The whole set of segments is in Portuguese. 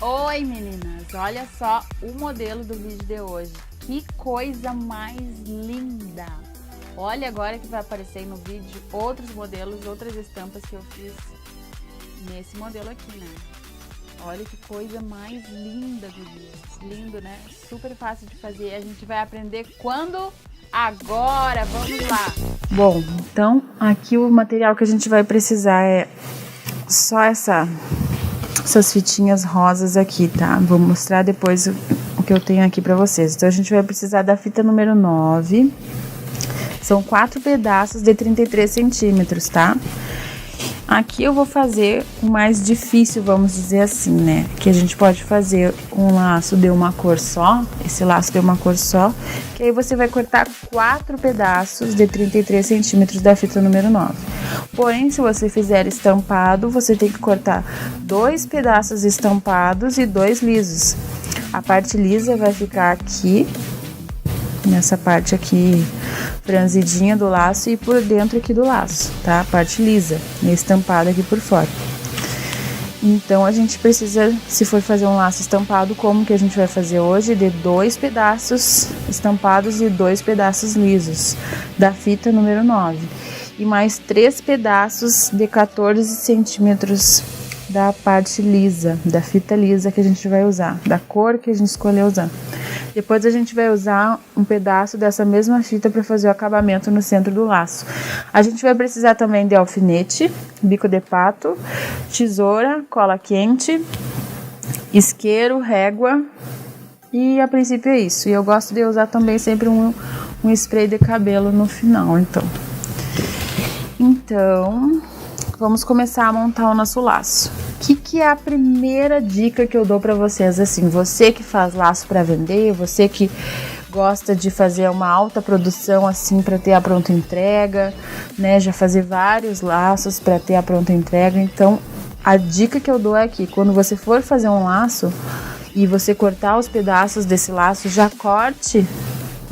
Oi meninas, olha só o modelo do vídeo de hoje, que coisa mais linda! Olha agora que vai aparecer no vídeo outros modelos, outras estampas que eu fiz nesse modelo aqui, né? Olha que coisa mais linda, gurias, lindo, né? Super fácil de fazer, a gente vai aprender quando? Agora, vamos lá! Bom, então aqui o material que a gente vai precisar é só essas fitinhas rosas aqui, tá? Vou mostrar depois o que eu tenho aqui pra vocês. Então, a gente vai precisar da fita número 9. São 4 pedaços de 33 centímetros, tá? Aqui eu vou fazer o mais difícil, vamos dizer assim, né? Que a gente pode fazer um laço de uma cor só, esse laço de uma cor só, que aí você vai cortar 4 pedaços de 33 centímetros da fita número 9. Porém, se você fizer estampado, você tem que cortar 2 pedaços estampados e 2 lisos. A parte lisa vai ficar aqui, nessa parte aqui franzidinha do laço e por dentro aqui do laço, tá? A parte lisa, estampada aqui por fora. Então, a gente precisa, se for fazer um laço estampado, como que a gente vai fazer hoje? De 2 pedaços estampados e 2 pedaços lisos da fita número 9. E mais 3 pedaços de 14 centímetros da parte lisa, da fita lisa que a gente vai usar, da cor que a gente escolheu usar. Depois a gente vai usar um pedaço dessa mesma fita para fazer o acabamento no centro do laço. A gente vai precisar também de alfinete, bico de pato, tesoura, cola quente, isqueiro, régua e a princípio é isso. E eu gosto de usar também sempre um spray de cabelo no final, Então, vamos começar a montar o nosso laço. O que é a primeira dica que eu dou para vocês? Assim, você que faz laço para vender, você que gosta de fazer uma alta produção assim para ter a pronta entrega, né? Já fazer vários laços para ter a pronta entrega. Então, a dica que eu dou é que quando você for fazer um laço e você cortar os pedaços desse laço, já corte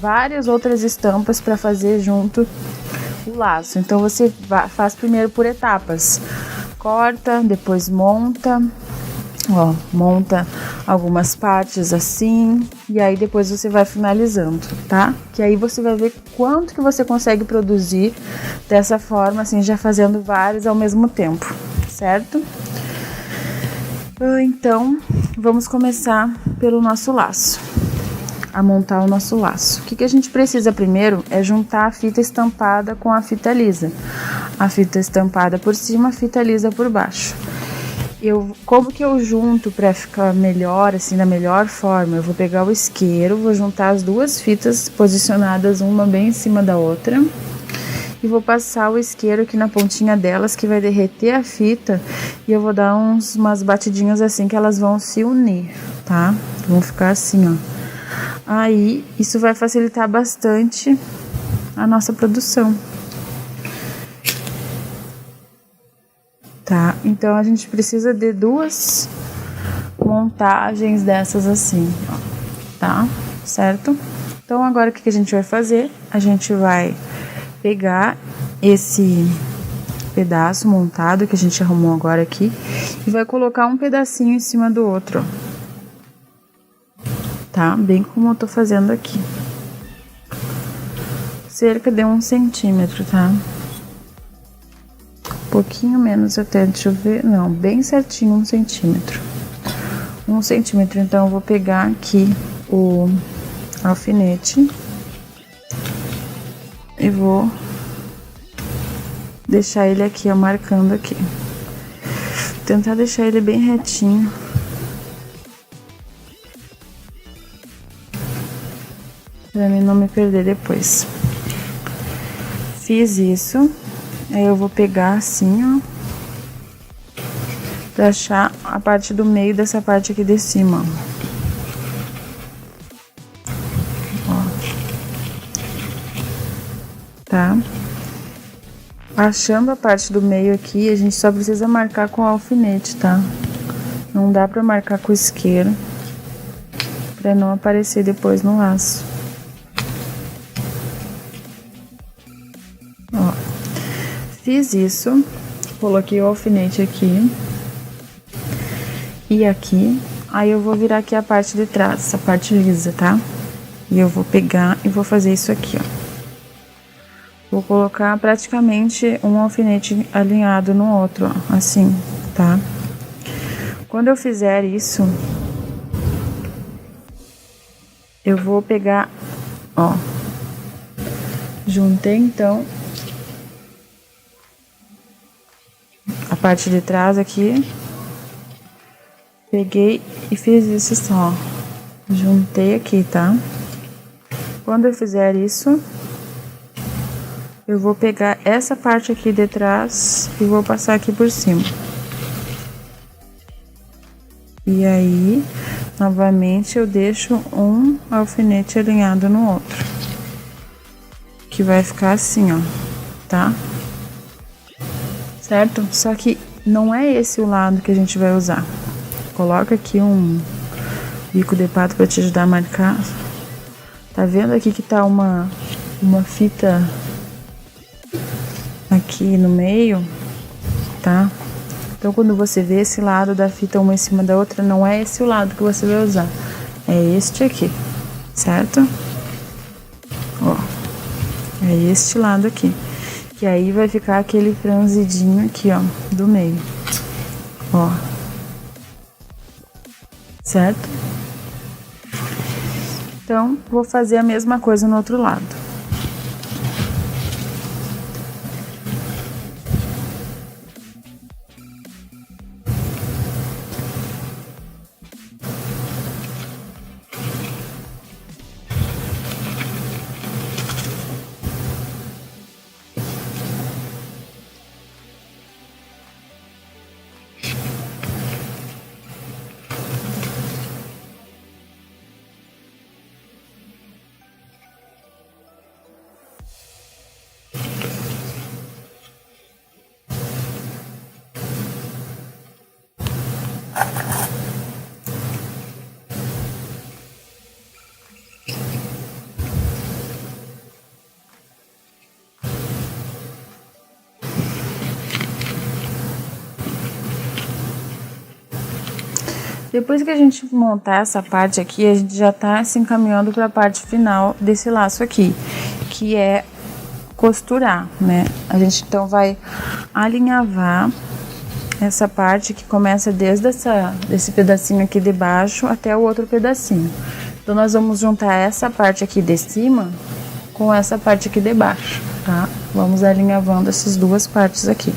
várias outras estampas para fazer junto o laço. Então você faz primeiro por etapas, corta, depois monta, monta algumas partes assim, e aí depois você vai finalizando, tá? Que aí você vai ver quanto que você consegue produzir dessa forma, assim, já fazendo vários ao mesmo tempo, certo? Então, vamos começar pelo nosso laço. A montar o nosso laço. O que a gente precisa primeiro é juntar a fita estampada com a fita lisa. A fita estampada por cima, a fita lisa por baixo. Como que eu junto para ficar melhor, assim, da melhor forma? Eu vou pegar o isqueiro, vou juntar as duas fitas posicionadas uma bem em cima da outra e vou passar o isqueiro aqui na pontinha delas, que vai derreter a fita, e eu vou dar umas batidinhas assim que elas vão se unir, tá? Vão ficar assim, ó. Aí, isso vai facilitar bastante a nossa produção. Tá? Então, a gente precisa de 2 montagens dessas assim, ó, tá? Certo? Então, agora o que a gente vai fazer? A gente vai pegar esse pedaço montado que a gente arrumou agora aqui e vai colocar um pedacinho em cima do outro, ó. Tá? Bem como eu tô fazendo aqui. Cerca de 1 centímetro, tá? Um pouquinho menos até, deixa eu ver. Não, bem certinho 1 centímetro. 1 centímetro, então eu vou pegar aqui o alfinete e vou deixar ele aqui, ó, marcando aqui. Tentar deixar ele bem retinho. Pra mim não me perder depois. Fiz isso. Aí eu vou pegar assim, ó, pra achar a parte do meio dessa parte aqui de cima, ó. Tá? Achando a parte do meio aqui, a gente só precisa marcar com o alfinete, tá? Não dá pra marcar com o isqueiro, pra não aparecer depois no laço. Ó, fiz isso, coloquei o alfinete aqui e aqui, Aí eu vou virar aqui a parte de trás, essa parte lisa, tá? E eu vou pegar e vou fazer isso aqui, ó. Vou colocar praticamente um alfinete alinhado no outro, ó, assim, tá? Quando eu fizer isso, eu vou pegar, ó, juntei então a parte de trás aqui, peguei e fiz isso só, juntei aqui, tá? Quando eu fizer isso, eu vou pegar essa parte aqui de trás e vou passar aqui por cima. E aí, novamente, eu deixo um alfinete alinhado no outro. Que vai ficar assim, ó, tá? Certo? Só que não é esse o lado que a gente vai usar. Coloca aqui um bico de pato para te ajudar a marcar. Tá vendo aqui que tá uma fita aqui no meio, tá? Então quando você vê esse lado da fita uma em cima da outra, não é esse o lado que você vai usar, é este aqui, certo? Ó, é este lado aqui, que aí vai ficar aquele franzidinho aqui, ó, do meio, ó, certo? Então vou fazer a mesma coisa no outro lado. Depois que a gente montar essa parte aqui, a gente já tá se encaminhando para a parte final desse laço aqui, que é costurar, né? A gente então vai alinhavar essa parte que começa desde desse pedacinho aqui de baixo até o outro pedacinho. Então nós vamos juntar essa parte aqui de cima com essa parte aqui de baixo, tá? Vamos alinhavando essas duas partes aqui.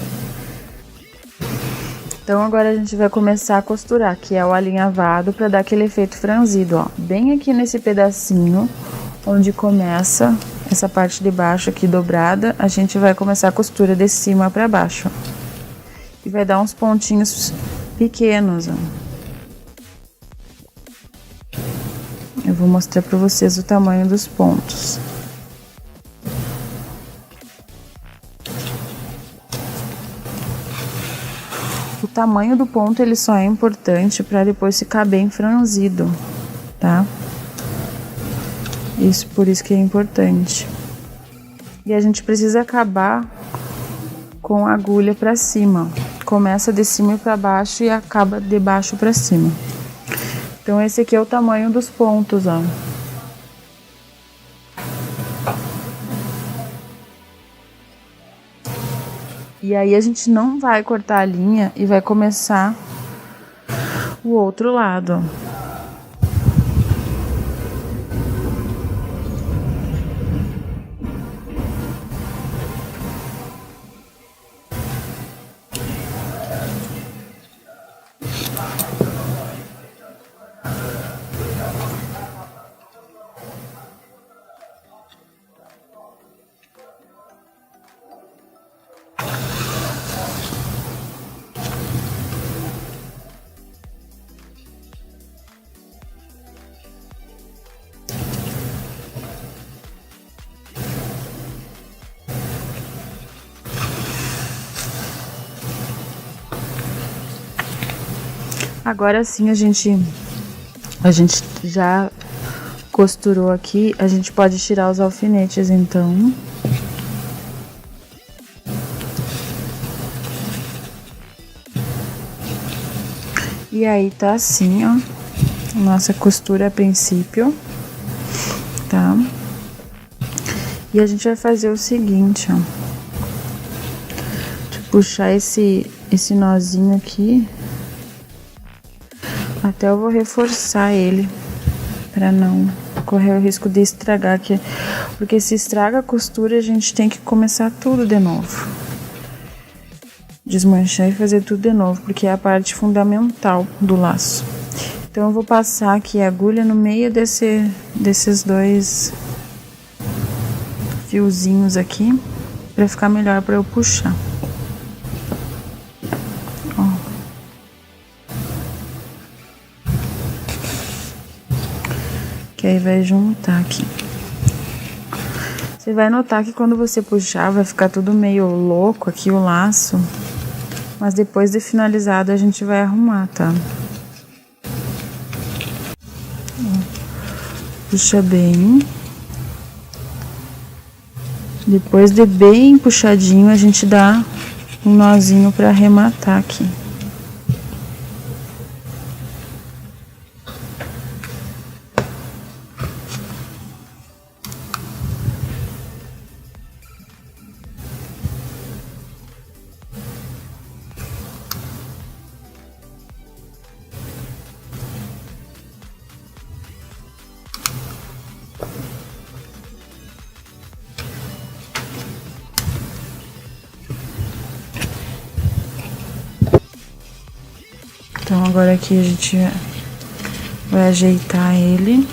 Então agora a gente vai começar a costurar, que é o alinhavado, para dar aquele efeito franzido, ó. Bem aqui nesse pedacinho, onde começa essa parte de baixo aqui dobrada, a gente vai começar a costura de cima para baixo, ó. E vai dar uns pontinhos pequenos, ó. Eu vou mostrar para vocês o tamanho dos pontos. O tamanho do ponto ele só é importante para depois ficar bem franzido, tá? Isso, por isso que é importante. E a gente precisa acabar com a agulha para cima. Começa de cima para baixo e acaba de baixo para cima. Então esse aqui é o tamanho dos pontos, ó. E aí a gente não vai cortar a linha e vai começar o outro lado. Agora sim a gente já costurou aqui, a gente pode tirar os alfinetes então. E aí tá assim, ó. nossa costura a princípio, tá? E a gente vai fazer o seguinte, ó. De puxar esse nozinho aqui. Até eu vou reforçar ele, pra não correr o risco de estragar aqui. Porque se estraga a costura, a gente tem que começar tudo de novo. Desmanchar e fazer tudo de novo, porque é a parte fundamental do laço. Então eu vou passar aqui a agulha no meio desses dois fiozinhos aqui, pra ficar melhor pra eu puxar. Ó. Que aí vai juntar aqui. Você vai notar que quando você puxar vai ficar tudo meio louco aqui o laço, mas depois de finalizado a gente vai arrumar, tá? Puxa bem. Depois de bem puxadinho, a gente dá um nozinho para arrematar aqui. Então agora aqui a gente vai ajeitar ele.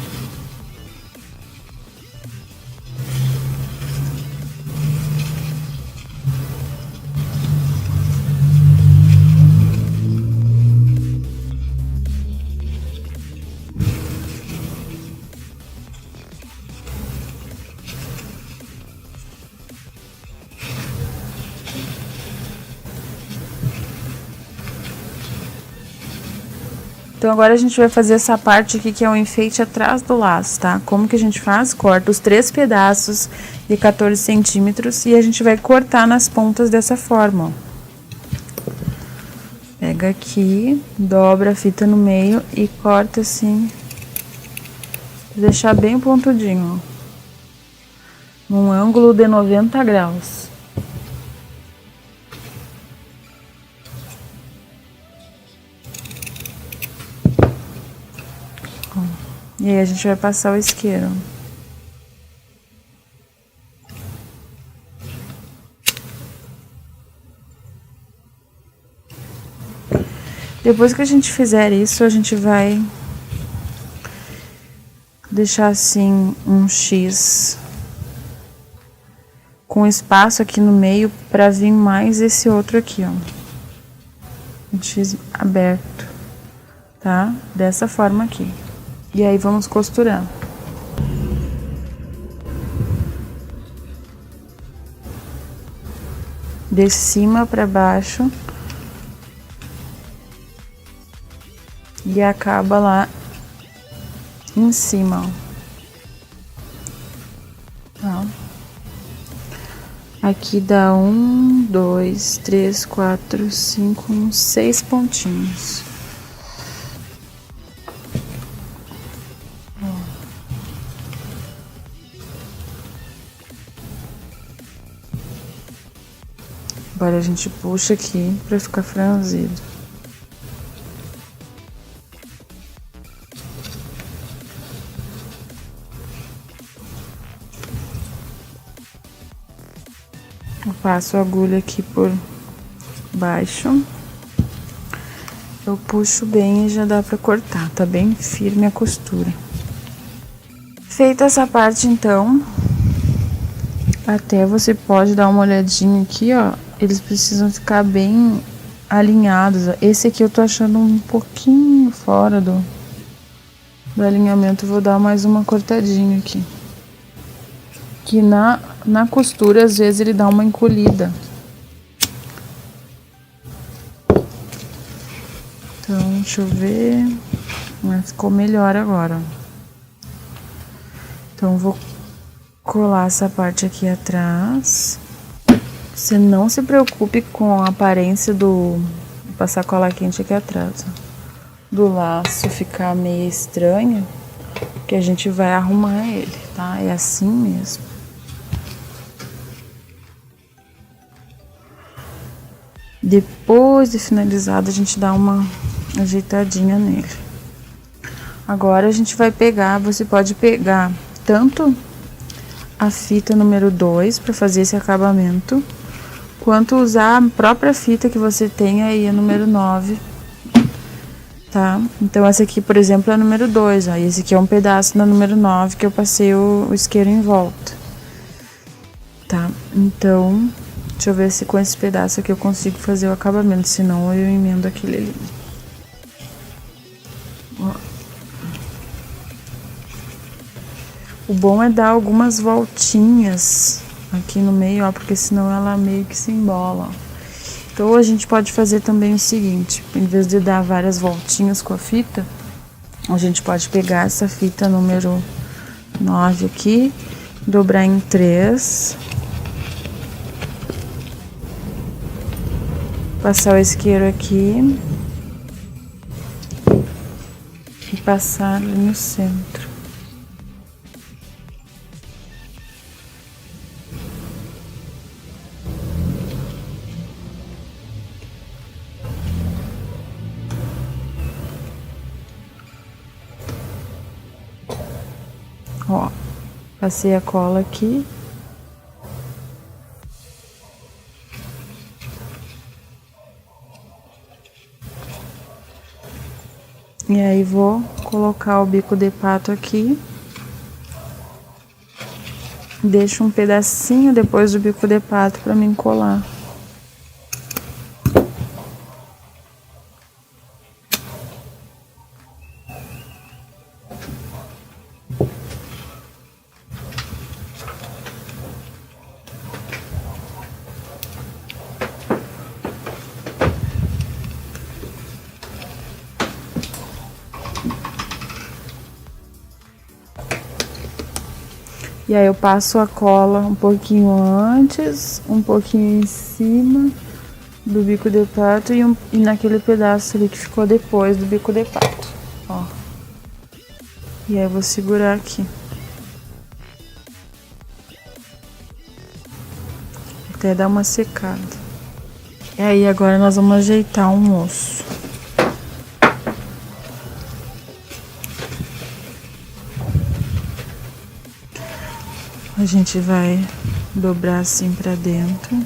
Então agora a gente vai fazer essa parte aqui que é o enfeite atrás do laço, tá? Como que a gente faz? Corta os 3 pedaços de 14 centímetros e a gente vai cortar nas pontas dessa forma, ó. Pega aqui, dobra a fita no meio e corta assim, pra deixar bem pontudinho, ó. Num ângulo de 90 graus. E aí a gente vai passar o isqueiro. Depois que a gente fizer isso, a gente vai deixar assim um X com espaço aqui no meio para vir mais esse outro aqui, ó. Um X aberto, tá? Dessa forma aqui. E aí vamos costurar. De cima para baixo. E acaba lá em cima, ó. Aqui dá 1, 2, 3, 4, 5, 6 pontinhos. Agora a gente puxa aqui pra ficar franzido. Eu passo a agulha aqui por baixo. Eu puxo bem e já dá pra cortar. Tá bem firme a costura. Feita essa parte, então, até você pode dar uma olhadinha aqui, ó. Eles precisam ficar bem alinhados. Esse aqui eu tô achando um pouquinho fora do alinhamento. Vou dar mais uma cortadinha aqui. Que na costura, às vezes, ele dá uma encolhida. Então, deixa eu ver. Ficou melhor agora. Então, vou colar essa parte aqui atrás. Você não se preocupe com a aparência do passar cola quente aqui atrás, ó. do laço ficar meio estranho, que a gente vai arrumar ele, tá? É assim mesmo. Depois de finalizado, a gente dá uma ajeitadinha nele. Agora a gente vai pegar, você pode pegar tanto a fita número 2 para fazer esse acabamento, quanto usar a própria fita que você tem aí, a número 9, tá? Então essa aqui, por exemplo, é a número 2, ó, e esse aqui é um pedaço da número 9 que eu passei o isqueiro em volta, tá? Então, deixa eu ver se com esse pedaço aqui eu consigo fazer o acabamento, senão eu emendo aquele ali. Ó. O bom é dar algumas voltinhas aqui no meio, ó, porque senão ela meio que se embola. Então a gente pode fazer também o seguinte, em vez de dar várias voltinhas com a fita, a gente pode pegar essa fita número 9 aqui, dobrar em 3, passar o isqueiro aqui e passar ali no centro. Ó, passei a cola aqui. E aí vou colocar o bico de pato aqui. Deixo um pedacinho depois do bico de pato para me colar. E aí eu passo a cola um pouquinho antes, um pouquinho em cima do bico de pato e naquele pedaço ali que ficou depois do bico de pato, ó. E aí eu vou segurar aqui. Até dar uma secada. E aí agora nós vamos ajeitar o moço. A gente vai dobrar assim pra dentro.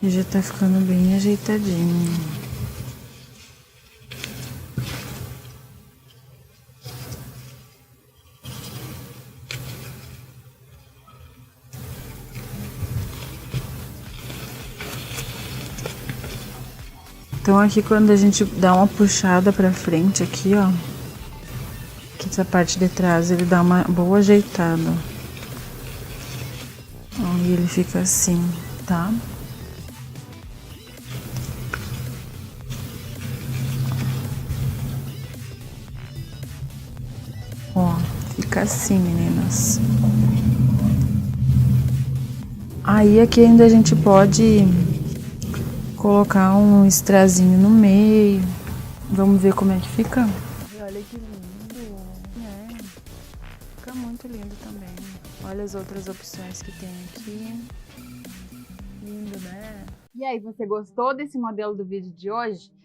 E já tá ficando bem ajeitadinho. Então aqui quando a gente dá uma puxada pra frente aqui, ó, que essa parte de trás ele dá uma boa ajeitada. Ó, e ele fica assim, tá? Ó, fica assim, meninas. Aí aqui ainda a gente pode colocar um strazinho no meio. Vamos ver como é que fica? Olha que lindo. É, fica muito lindo também. Olha as outras opções que tem aqui. Lindo, né? E aí, você gostou desse modelo do vídeo de hoje?